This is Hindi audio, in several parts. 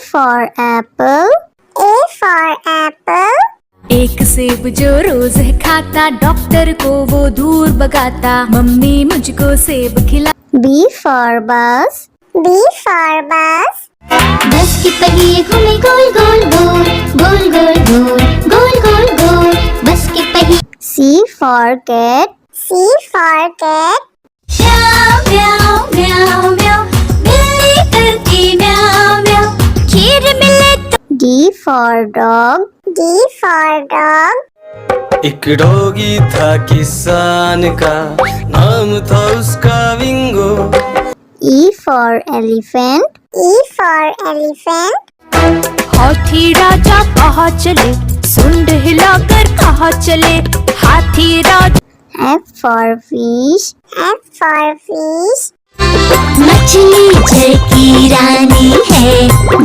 for apple. A for apple. एक सेब जो रोज है खाता, डॉक्टर को वो दूर भगाता, मम्मी मुझको सेब खिला। B for bus. B for bus. बस के पहिए घूमे गोल गोल गोल, गोल गोल गोल, गोल गोल गोल, बस के पहिए। C for cat. C for cat. म्याऊ म्याऊ म्याऊ म्याऊ, बिल्ली करती म्याऊ म्याऊ, खीर मिले तो। D for dog. D for dog. एक डॉगी था किसान का, नाम था उसका विंगो। E for elephant. E for elephant. हाथी राजा कहाँ चले, सुंड हिलाकर कहाँ चले, हाथी राजा। F for fish. F for fish. मछली जल की रानी है,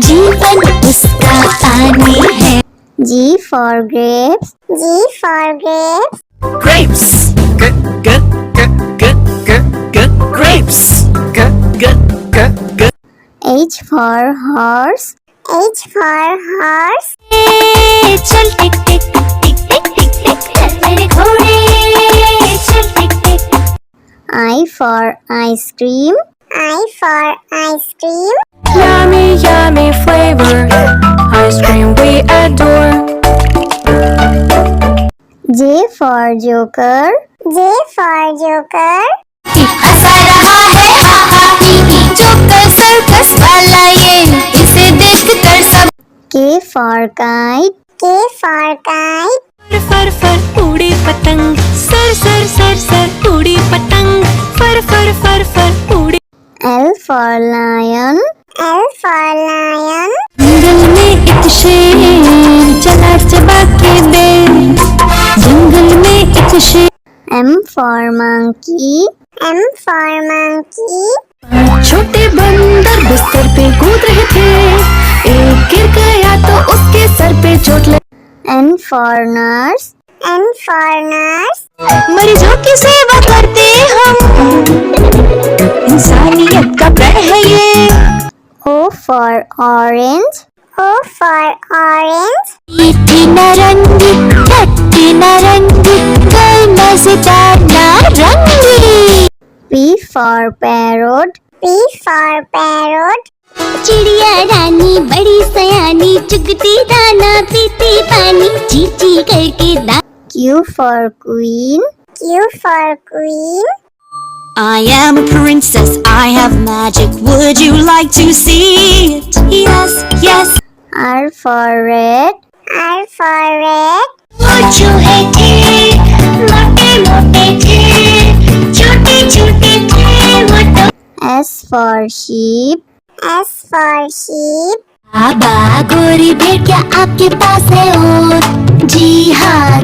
जीवन उसका पानी है। G for grapes. G for grapes. Grapes. Grapes. H for horse. H for horse. चल टिक टिक टिक टिक टिक टिक, चल मेरे घोड़े, चल टिक टिक। I for ice cream. I for ice cream. Yummy, yummy flavor, ice cream we adore. J for joker. J for joker. हंसा रहा है हा हा ही ही, जोकर सर्कस वाला ये, इसे देख कर सब। K for kite. K for kite. फर फर उड़ी पतंग, सर सर सर सर उड़ी पतंग, फर फर फर फर उड़ी। L for lion. L for lion. जंगल में एक शेर चला चबा के दे, जंगल में एक शेर। M for monkey. M for monkey. छोटे बंदर बिस्तर पे कूद रहे थे, एक गिर गया तो उसके सर पे चोट लगी। N for nurse. N for nurse. मरीजों की सेवा करते हम, इंसानियत का प्रण है ये। O for orange. O for orange. मीठी नारंगी, खट्टी नारंगी, कल मजेदार नारंगी। P for parrot. P for parrot. चिड़िया रानी बड़ी सयानी, चुगती दाना पीती पानी, ची ची करके दा। Q for queen. Q for queen. I am a princess, I have magic, would you like to see it? Yes, yes. R for red. R for red. जो है थे, मोटे मोटे थे, छोटे छोटे थे वो तो। S for sheep. S for sheep. बाबा गोरी भेड़िया आपके पास है और, जी हाँ,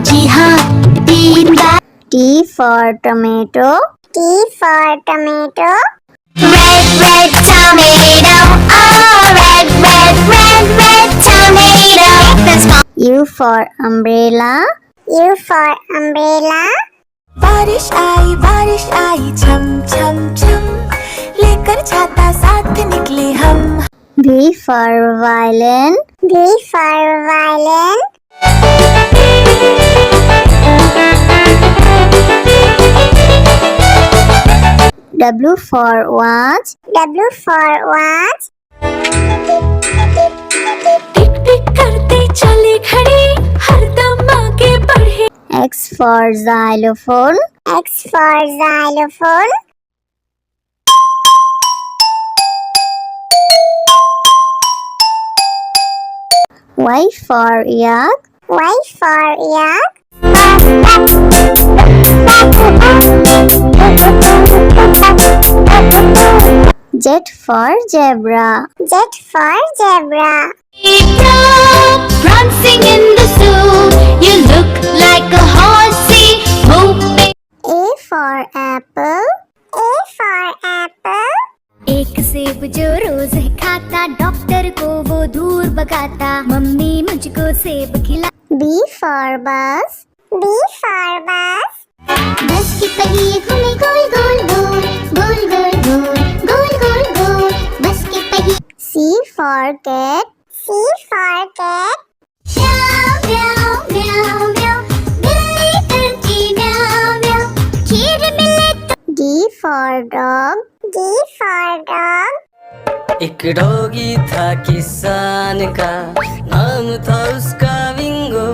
तीन बार। T for tomato. T for tomato. Red, red tomato, oh, red, red, red, red tomato. Let's go. U for umbrella. U for umbrella. बारिश आई छम छम छम, लेकर छाता साथ निकले हम। V for violin. V for violin. W for watch. W for watch. टिक टिक करते चले घड़ी, हरदम आगे बढ़े। X for xylophone. X for xylophone. Y for yak. Y for yak. Z for zebra. Z for zebra. Prancing in the zoo, you look like a horsey, hoping. A for apple. A for apple. एक सेब जो रोज है खाता, डॉक्टर को वो दूर भगाता, मम्मी मुझको सेब खिला। B for bus. B for bus. बस के पहिए घूमे गोल गोल गोल, गोल गोल गोल, गोल गोल गोल, बस के पहिए। C for cat. C for cat. Meow meow meow meow, बिल्ली करती meow meow, खीर मिले तो D for dog. D for dog. एक डॉगी था किसान का, नाम था उसका विंगो।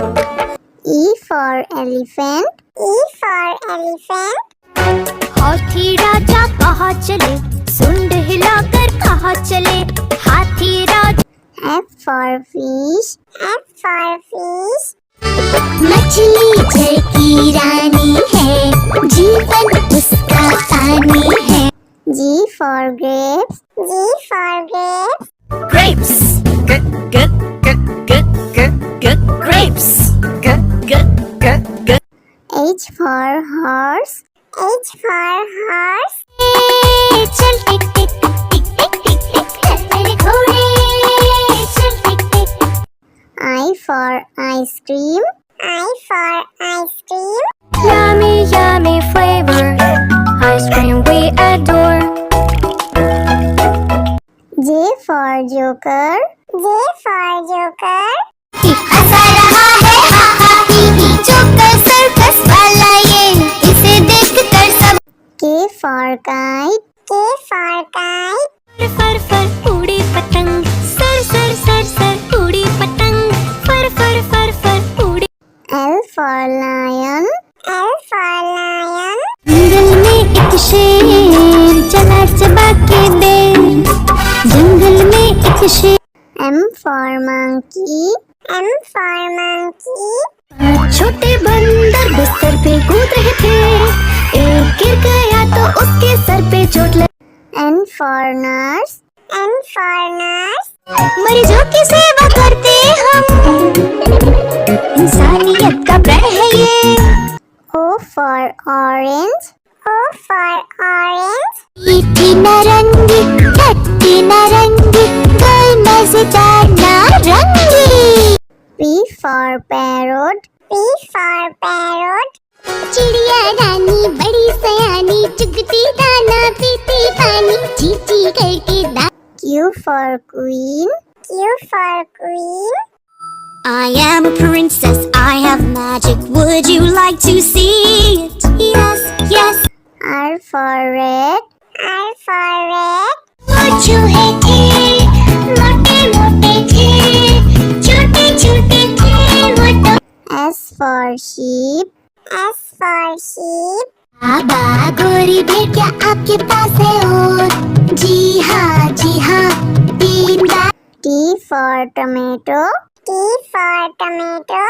E for elephant. E for elephant. हाथी राजा कहाँ चले, सुंड हिलाकर कहाँ चले, हाथी राजा। F for fish. F for fish. मछली जल की रानी है, जीवन उसका पानी है। G for grapes. G for grapes. Grapes. Grapes. H for horse. H for horse. चल टिक टिक टिक टिक टिक टिक चल मेरे घोड़े, चल टिक टिक। I for ice cream. I for ice cream. Yummy, yummy flavor. Ice cream we adore. J for joker. J for joker. हंसा रहा है हा हा ही ही, जोकर सर्कस वाला ये, इसे देखकर सब। K for kite. K for kite. फर फर उड़ी पतंग, सर सर सर सर उड़ी पतंग, फर फर फर फर उड़ी। L for lion. L for lion. जंगल में एक शेर चला चबा के बेर, जंगल में एक शेर। M for monkey. M for monkey. छोटे बंदर बिस्तर पे कूद रहे थे, एक गिर गया तो उसके सर पे चोट लगी। N for nurse. N for nurse. मरीजों की सेवा करते हम, इंसानियत का प्रण है ये। O for orange. O for orange. मीठी नारंगी, खट्टी नारंगी, कोई मजेदार नारंगी। P for parrot. P for parrot. चिड़िया रानी बड़ी सयानी, चुगती दाना पीती पानी, चींची करके दा। Q for queen. Q for queen. I am a princess, I have magic, would you like to see it? Yes, yes. R for red. R for red. वो चूहे थे, मोटे मोटे थे, छोटे छोटे थे वो तो। S for sheep. S for sheep. बाबा गोरी भेड़ क्या आपके पास है और? जी हाँ 3 बार। T for tomato. T for tomato.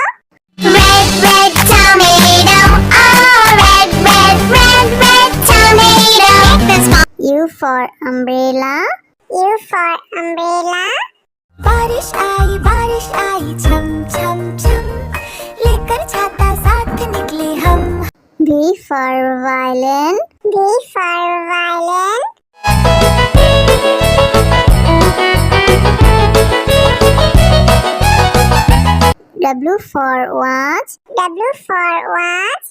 Red, red tomato, oh red, red, red, red tomato. This one. U for umbrella. U for umbrella. बारिश आई छम छम छम, लेकर छाता साथ निकले हम। V for violin. V for violin. W for watch. W for watch.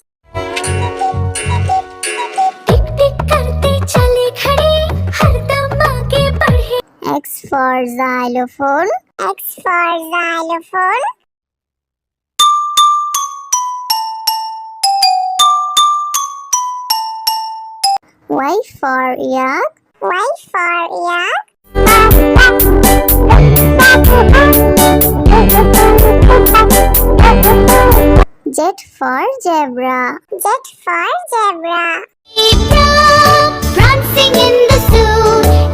टिक टिक करते चले खड़े, हरदम आगे बढ़े। X for xylophone. X for xylophone. Y for yak. Y for yak. Z for zebra. Z for zebra. Prancing in the zoo,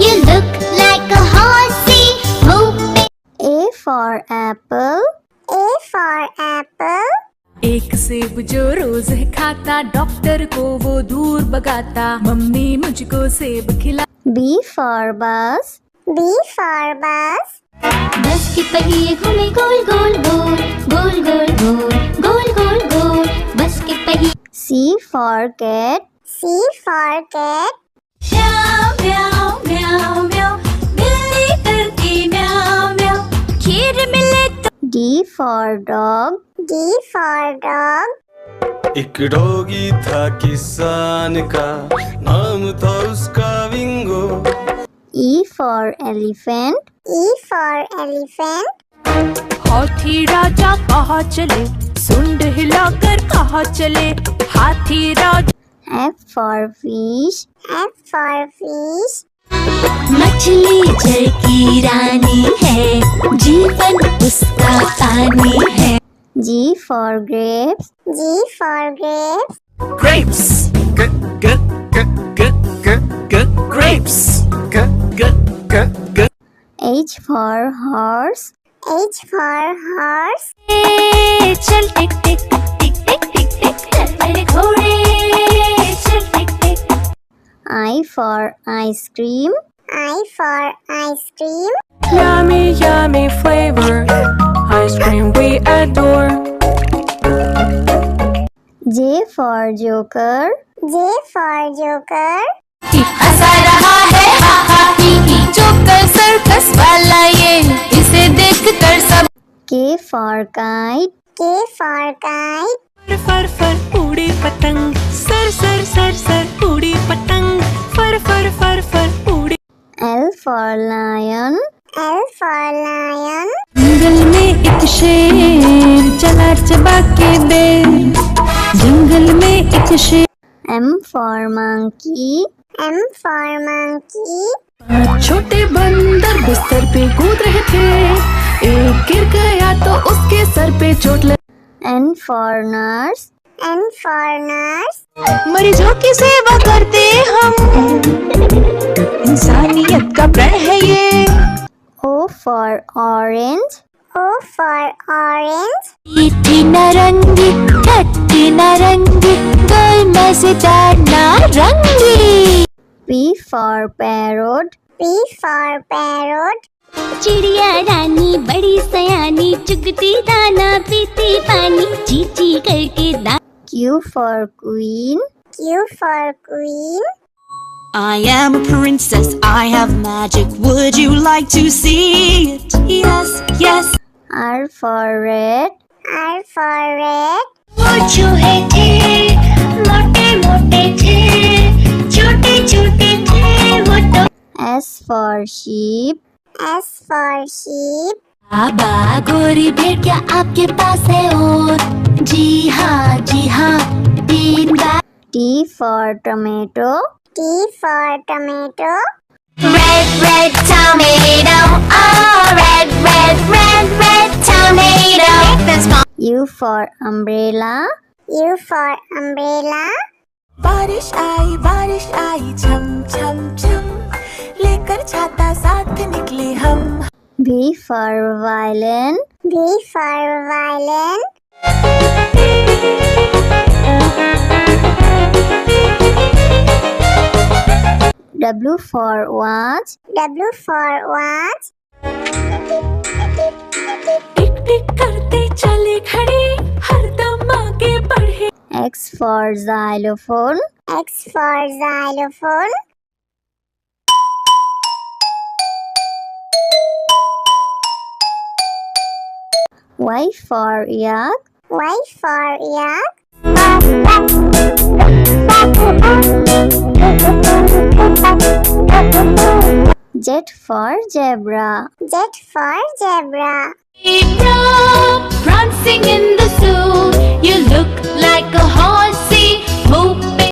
you look like a horsey, moving. A for apple. A for apple. एक सेब जो रोज खाता, डॉक्टर को वो दूर भगाता, मम्मी मुझको सेब खिला। B for bus. B for bus. बस के पहिए घूमे गोल गोल गोल, गोल गोल गोल, गोल गोल गोल, बस के पहिए। C for cat. C for cat. म्याऊ म्याऊ म्याऊ म्याऊ, बिल्ली करती म्याऊ म्याऊ, खीर मिले तो। D for dog. D for dog. एक डॉगी था किसान का, नाम था उसका विंगो। E for elephant. E for elephant. हाथी राजा कहाँ चले, सुंड हिलाकर कहाँ चले, हाथी राजा। F for fish. F for fish. मछली जल की रानी है, जीवन उसका पानी है। G for grapes. G for grapes. Grapes. Grapes. H for horse. H for horse. चल टिक टिक टिक टिक टिक टिक चल मेरे घोड़े, चल टिक टिक। I for ice cream. I for ice cream. Yummy, yummy flavor, ice cream we adore. J for joker. J for joker. हंसा रहा है हा हा ही ही, जोकर सर्कस वाला ये, इसे देख कर सब। K for kite. K for kite. फर फर उड़ी पतंग, सर सर सर सर उड़ी पतंग, फर फर फर फर उड़ी। L for lion. L for lion. जंगल में एक शेर चला चबा के बेर, जंगल में एक शेर। M for monkey. M for monkey. छोटे बंदर बिस्तर पे कूद रहे थे, एक गिर गया तो उसके सर पे चोट लगी। N for nurse. N for nurse. मरीजों की सेवा करते हम, इंसानियत का प्रण है ये। O for orange. O for orange. मीठी नारंगी, खट्टी नारंगी, गोल मजेदार नारंगी। P for parrot. P for parrot. चिड़िया रानी बड़ी सयानी, चुगती दाना पीती पानी, चींची करके दा। Q for queen. Q for queen. I am a princess, I have magic. Would you like to see it? Yes, yes. R for red. R for red. वो चूहे थे, मोटे मोटे थे, छोटे छोटे थे वो तो। S for sheep. S for sheep. बाबा गोरी भेड़ क्या आपके पास है और, जी हाँ 3 बार। T for tomato. T for tomato. Red, red tomato, oh red, red, red, red tomato. That's my U for umbrella. U for umbrella. बारिश आई छम छम छम, लेकर छाता साथ निकले हम। V for violin. V for violin. W for watch. W for watch. टिक टिक करते चले खड़े, हरदम आगे बढ़े। X for xylophone. X for xylophone. Y for yak. Y for yak. Z for zebra. Z for zebra. Zebra, prancing in the zoo, you look like a horse.